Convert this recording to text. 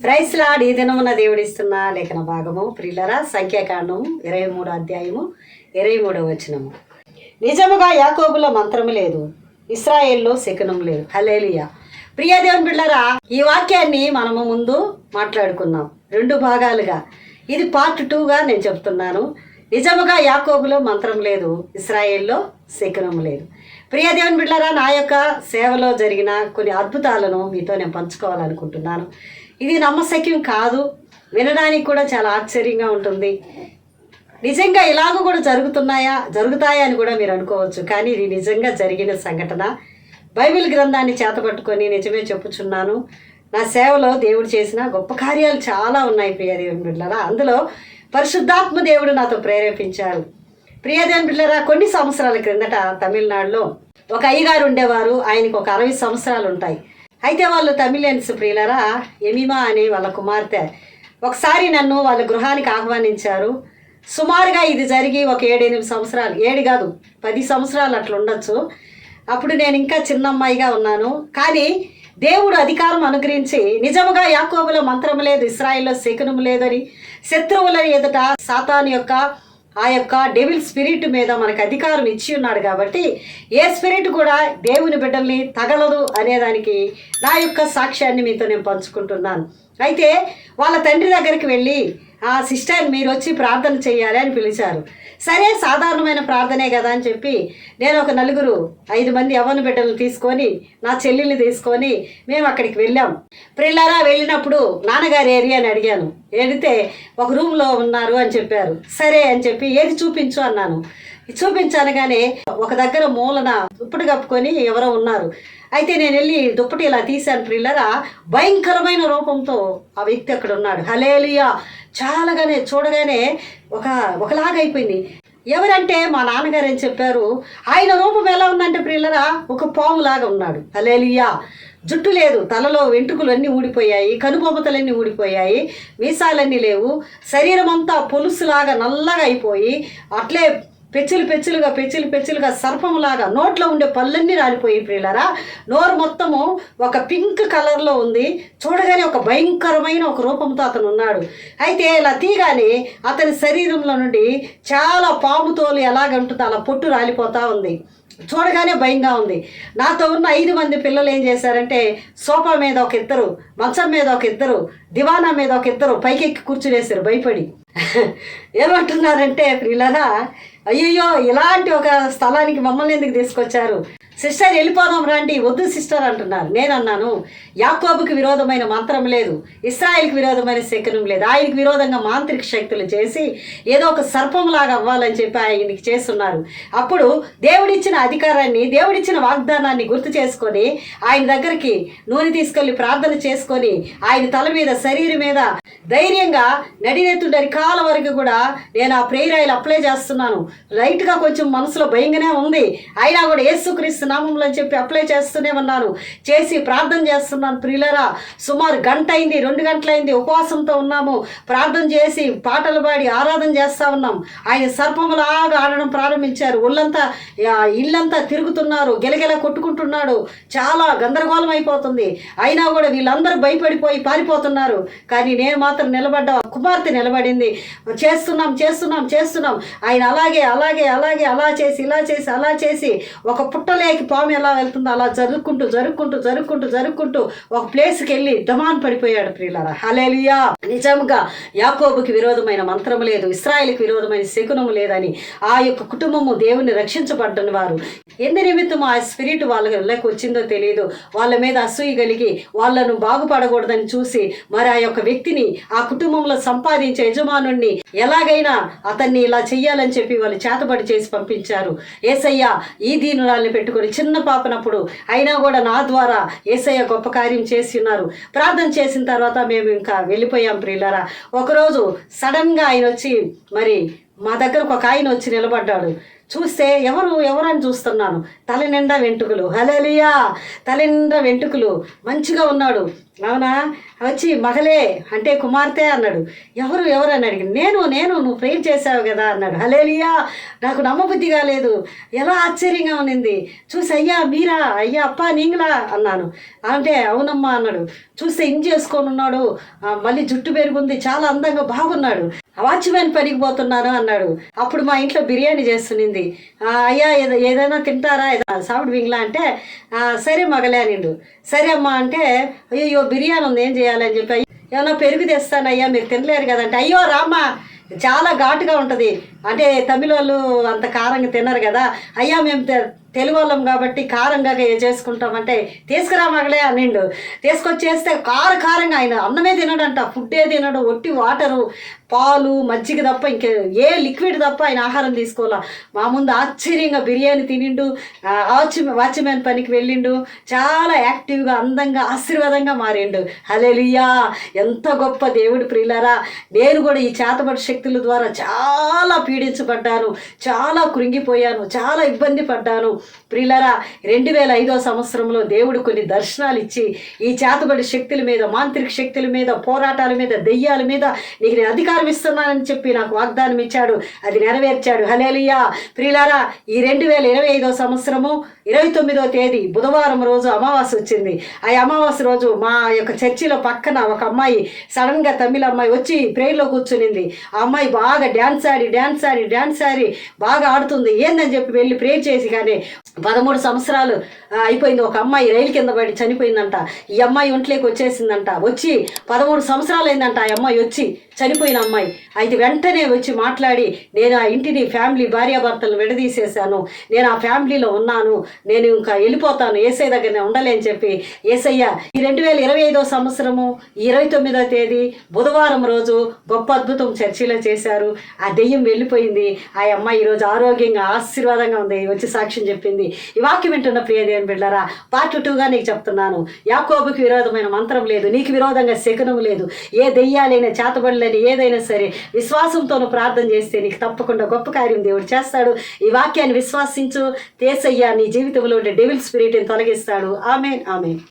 Price lord. ఈ దినమున దేవుడిస్తున్న లేఖన భాగము ప్రియులరా, సంఖ్యాకాండము 23 అధ్యాయము 23వ వచనము. నిజముగా యాకోబులో మంత్రము లేదు, ఇశ్రాయేల్లో శకునం లేదు. హల్లెలూయా. ప్రియ దేవుని బిడ్డలారా, ఈ వాక్యాన్ని మనము ముందు మాట్లాడుకున్నాం 2 భాగాలుగా. ఇది పార్ట్ 2గా నేను చెప్తున్నాను. నిజముగా యాకోబులో మంత్రం లేదు, ఇశ్రాయేల్లో శకునం లేదు. ప్రియ దేవుని బిడ్డలారా, నా యొక్క సేవలో జరిగిన కొన్ని అద్భుతాలను మీతో నేను పంచుకోవాలనుకుంటున్నాను. ఇది నమ్మశక్యం కాదు, వినడానికి కూడా చాలా ఆశ్చర్యంగా ఉంటుంది. నిజంగా ఇలాగ కూడా జరుగుతాయా అని కూడా మీరు అనుకోవచ్చు. కానీ ఇది నిజంగా జరిగిన సంఘటన. బైబిల్ గ్రంథాన్ని చేతపట్టుకొని నిజమే చెప్పుచున్నాను. నా సేవలో దేవుడు చేసిన గొప్ప కార్యాలు చాలా ఉన్నాయి ప్రియ దేవుని బిడ్డలారా. అందులో పరిశుద్ధాత్మ దేవుడు నాతో ప్రేరేపించారు. ప్రియ దేవుని బిడ్డలారా, కొన్ని సంవత్సరాల క్రిందట తమిళనాడులో ఒక అయ్యగారు ఉండేవారు. ఆయనకు ఒక 60 సంవత్సరాలు ఉంటాయి. అయితే వాళ్ళు తమిళియన్స్ ప్రియులరా, ఎమిమా అనే వాళ్ళ కుమార్తె. ఒకసారి నన్ను వాళ్ళ గృహానికి ఆహ్వానించారు. సుమారుగా ఇది జరిగి ఒక 7-8 సంవత్సరాలు, 7 కాదు 10 సంవత్సరాలు అట్లా ఉండొచ్చు. అప్పుడు నేను ఇంకా చిన్నమ్మాయిగా ఉన్నాను. కానీ దేవుడు అధికారం అనుగ్రహించి నిజముగా యాకోబులో మంత్రం లేదు, ఇశ్రాయేల్లో శకునం లేదని శత్రువుల ఎదుట సాతాను యొక్క ఆ యొక్క డెవిల్ స్పిరిట్ మీద మనకు అధికారం ఇచ్చి ఉన్నాడు. కాబట్టి ఏ స్పిరిట్ కూడా దేవుని బిడ్డల్ని తగలదు అనేదానికి నా యొక్క సాక్ష్యాన్ని మీతో నేను పంచుకుంటున్నాను. అయితే వాళ్ళ తండ్రి దగ్గరికి వెళ్ళి, ఆ సిస్టర్ మీరు వచ్చి ప్రార్థన చేయాలి అని పిలిచారు. సరే, సాధారణమైన ప్రార్థనే కదా అని చెప్పి నేను ఒక 4-5 మంది యవ్వన బిడ్డలు తీసుకొని, నా చెల్లెల్ని తీసుకొని మేము అక్కడికి వెళ్ళాం. ప్రియులారా, వెళ్ళినప్పుడు నాన్నగారు ఏరియా అని అడిగాను. అడిగితే ఒక రూమ్లో ఉన్నారు అని చెప్పారు. సరే అని చెప్పి ఏది చూపించు అన్నాను. చూపించనగానే ఒక దగ్గర మూలన దుప్పటి కప్పుకొని ఎవరో ఉన్నారు. అయితే నేను వెళ్ళి దుప్పటి ఇలా తీశాను. ప్రియులరా, భయంకరమైన రూపంతో ఆ వ్యక్తి అక్కడ ఉన్నాడు. హల్లెలూయా. చాలాగానే చూడగానే ఒకలాగా అయిపోయింది. ఎవరంటే మా నాన్నగారు అని చెప్పారు. ఆయన రూపం ఎలా ఉందంటే ప్రియులరా, ఒక పాములాగా ఉన్నాడు. హల్లెలూయా. జుట్టు లేదు, తలలో వెంట్రుకలు అన్నీ ఊడిపోయాయి, కనుబొమ్మతలన్నీ ఊడిపోయాయి, మీసాలన్నీ లేవు, శరీరం అంతా పొలుసులాగా నల్లగా అయిపోయి అట్లే పెచ్చులుగా సర్పంలాగా నోట్లో ఉండే పళ్ళన్నీ రాలిపోయి ప్రియులరా, నోరు మొత్తము ఒక పింక్ కలర్లో ఉంది. చూడగానే ఒక భయంకరమైన ఒక రూపంతో అతను ఉన్నాడు. అయితే ఇలా తీగానే అతని శరీరంలో నుండి చాలా పాము తోలు ఎలాగంటుందో అలా పొట్టు రాలిపోతూ ఉంది. చూడగానే భయంగా ఉంది. నాతో ఉన్న 5 మంది పిల్లలు ఏం చేశారంటే, సోఫా మీద ఒక ఇద్దరు, మంచం మీద ఒక ఇద్దరు, దివానా మీద ఒక ఇద్దరు పైకెక్కి కూర్చునేసారు భయపడి. ఏమంటున్నారంటే ప్రియులారా, అయ్యయ్యో ఇలాంటి ఒక స్థలానికి మమ్మల్ని ఎందుకు తీసుకొచ్చారు, సిస్టర్ వెళ్ళిపోదాం రండి. వద్దు సిస్టర్ అంటున్నారు. నేను అన్నాను, యాకోబుకి విరోధమైన మంత్రం లేదు, ఇశ్రాయేల్కి విరోధమైన శకునం లేదు. ఆయనకి విరోధంగా మాంత్రిక శక్తులు చేసి ఏదో ఒక సర్పంలాగా అవ్వాలని చెప్పి ఆయనకి చేస్తున్నారు. అప్పుడు దేవుడిచ్చిన అధికారాన్ని, దేవుడిచ్చిన వాగ్దానాన్ని గుర్తు చేసుకొని ఆయన దగ్గరికి నూనె తీసుకెళ్ళి ప్రార్థన చేసుకొని ఆయన తల మీద, శరీరం మీద ధైర్యంగా నడినెత్తుడు అరికాల వరకు కూడా నేను ఆ ప్రేయర్ ఆయిల్ అప్లై చేస్తున్నాను. లైట్గా కొంచెం మనసులో భయంగానే ఉంది, అయినా కూడా యేసుక్రీస్తు నామములో అని చెప్పి అప్లై చేస్తూనే ఉన్నాను. చేసి ప్రార్థన చేస్తున్నాను. ప్రియులరా, సుమారు 1 గంట అయింది, 2 గంటలైంది. ఉపవాసంతో ఉన్నాము. ప్రార్థన చేసి పాటలు పాడి ఆరాధన చేస్తూ ఉన్నాం. ఆయన సర్పములాగా ఆడడం ప్రారంభించారు. ఇల్లంతా తిరుగుతున్నారు, గెలగెల కొట్టుకుంటున్నాడు. చాలా గందరగోళం అయిపోతుంది. అయినా కూడా వీళ్ళందరూ భయపడిపోయి పారిపోతున్నారు. కానీ నేను మాత్రం నిలబడ్డా, కుమార్తె నిలబడింది. చేస్తున్నాం. ఆయన అలా చేసి అలా చేసి ఒక పుట్టలేకి పాము ఎలా వెళ్తుందో అలా జరుక్కుంటూ ఒక ప్లేస్కి వెళ్ళి డమాన్ పడిపోయాడు ప్రియులారా. హల్లెలూయా. నిజంగా యాకోబుకి విరోధమైన మంత్రం లేదు, ఇశ్రాయేలుకి విరోధమైన శకునము లేదని ఆ యొక్క కుటుంబము దేవుని రక్షించబడ్డని వారు ఎందు నిమిత్తం ఆ స్పిరిట్ వాళ్ళకి వచ్చిందో తెలియదు. వాళ్ళ మీద అసూయ కలిగి వాళ్ళను బాగుపడకూడదని చూసి మరి ఆ యొక్క వ్యక్తిని, ఆ కుటుంబంలో సంపాదించే యజమానుణ్ణి ఎలాగైనా అతన్ని ఇలా చెయ్యాలని చెప్పి వాళ్ళు చేతబడి చేసి పంపించారు. యేసయ్య ఈ దీనురాల్ని పెట్టుకొని చిన్న పాపనప్పుడు అయినా కూడా నా ద్వారా యేసయ్య గొప్ప కార్యం చేసి ఉన్నారు. ప్రార్థన చేసిన తర్వాత మేము ఇంకా వెళ్ళిపోయాం ప్రియులారా. ఒకరోజు సడన్గా ఆయన వచ్చి, మరి మా దగ్గరకు ఒక ఆయన వచ్చి నిలబడ్డాడు. చూస్తే ఎవరని చూస్తున్నాను. తల నిండా వెంట్రుకలు, హల్లెలూయా, తల నిండా వెంట్రుకలు, మంచిగా ఉన్నాడు. అవునా, వచ్చి మగలే అంటే కుమార్తె అన్నాడు. ఎవరు అని అడిగింది. నేను నువ్వు ప్రేర్ చేసావు కదా అన్నాడు. హల్లెలూయా, నాకు నమ్మబుద్ధి కాలేదు, ఎలా ఆశ్చర్యంగా ఉన్నింది. చూసి అయ్యా మీరా, అయ్యా అప్పా నీంగులా అన్నాను. అంటే అవునమ్మా అన్నాడు. చూస్తే ఇంజ్ చేసుకొని ఉన్నాడు, మళ్ళీ జుట్టు పెరుగుంది, చాలా అందంగా బాగున్నాడు. వాచ్మెన్ పనికి పోతున్నాను అన్నాడు. అప్పుడు మా ఇంట్లో బిర్యానీ చేస్తునింది. అయ్యా ఏదైనా తింటారా, సావిడి వింగ్లా అంటే సరే మగలే అనిండు. సరే అమ్మా అంటే అయ్యో బిర్యానీ ఉంది ఏం చేయాలని చెప్పి, ఏమన్నా పెరుగు తెస్తానయ్యా మీరు తినలేరు కదంటే, అయ్యో రామ్మా చాలా ఘాటుగా ఉంటుంది అంటే తమిళ వాళ్ళు అంత కారంగా తినరు కదా, అయ్యా మేము తెలుగు వాళ్ళం కాబట్టి కారంగా చేసుకుంటామంటే తీసుకురా మగలే అనిండు. తీసుకొచ్చేస్తే కారంగా ఆయన అన్నమే తినడంట, ఫుడ్డే తినడు, ఒట్టి వాటరు పాలు మజ్జిగ తప్ప ఇంకే ఏ లిక్విడ్ తప్ప ఆయన ఆహారం తీసుకోవాలా. మా ముందు ఆశ్చర్యంగా బిర్యానీ తినిండు. వాచ్మెన్ పనికి వెళ్ళిండు. చాలా యాక్టివ్గా అందంగా ఆశీర్వాదంగా మారిండు. హల్లెలూయా, ఎంత గొప్ప దేవుడు ప్రియులారా. నేను కూడా ఈ చేతబడి శక్తుల ద్వారా చాలా పీడించబడ్డాను, చాలా కృంగిపోయాను, చాలా ఇబ్బంది పడ్డాను ప్రియులారా. 2005వ సంవత్సరంలో దేవుడు కొన్ని దర్శనాలు ఇచ్చి ఈ చేతబడి శక్తుల మీద, మాంత్రిక శక్తుల మీద, పోరాటాల మీద, దెయ్యాల మీద నీకు నేను అధికారం ఇస్తున్నానని చెప్పి నాకు వాగ్దానం ఇచ్చాడు. అది నెరవేర్చాడు. హల్లెలూయా ప్రియులారా. ఈ 2025వ సంవత్సరము 29వ తేదీ బుధవారం రోజు అమావాస్య వచ్చింది. ఆ అమావాస్య రోజు మా యొక్క చర్చిలో పక్కన ఒక అమ్మాయి సడన్గా తమిళ అమ్మాయి వచ్చి ప్రేయర్లో కూర్చునింది. ఆ అమ్మాయి బాగా డ్యాన్స్ ఆడి బాగా ఆడుతుంది. ఏందని చెప్పి వెళ్ళి ప్రేయర్ చేసి, కానీ 13 సంవత్సరాలు అయిపోయింది. ఒక అమ్మాయి రైలు కింద పడి చనిపోయిందంట. ఈ అమ్మాయి ఒంట్లోకి వచ్చేసిందంట. వచ్చి 13 సంవత్సరాలు అయిందంట ఆ అమ్మాయి వచ్చి చనిపోయిన అమ్మాయి. అయితే వెంటనే వచ్చి మాట్లాడి, నేను ఆ ఇంటిని ఫ్యామిలీ భార్యాభర్తలను విడదీసేసాను, నేను ఆ ఫ్యామిలీలో ఉన్నాను, నేను ఇంకా వెళ్ళిపోతాను, ఏసై దగ్గరనే ఉండలేని చెప్పి ఏసయ్య ఈ 2025వ సంవత్సరము 29వ తేదీ బుధవారం రోజు గొప్ప అద్భుతం చర్చిలో చేశారు. ఆ దెయ్యం వెళ్ళిపోయింది. ఆ అమ్మాయి ఈరోజు ఆరోగ్యంగా ఆశీర్వాదంగా ఉంది, వచ్చి సాక్ష్యం చెప్పింది. ఈ వాక్యం వింటున్న ప్రియ దేవుని బిడ్డలారా, పార్ట్ 2గా నీకు చెప్తున్నాను. యాకోబుకి విరోధమైన మంత్రం లేదు, నీకు విరోధంగా శకునం లేదు. ఏ దెయ్యాలైనా చేతబడులని ఏదైనా సరే విశ్వాసంతో ప్రార్థన చేస్తే నీకు తప్పకుండా గొప్ప కార్యం దేవుడు చేస్తాడు. ఈ వాక్యాన్ని విశ్వాసించు. యేసయ్య నీ జీవితంలో ఉండే డెవిల్ స్పిరిట్ని తొలగిస్తాడు. ఆమేన్, ఆమేన్.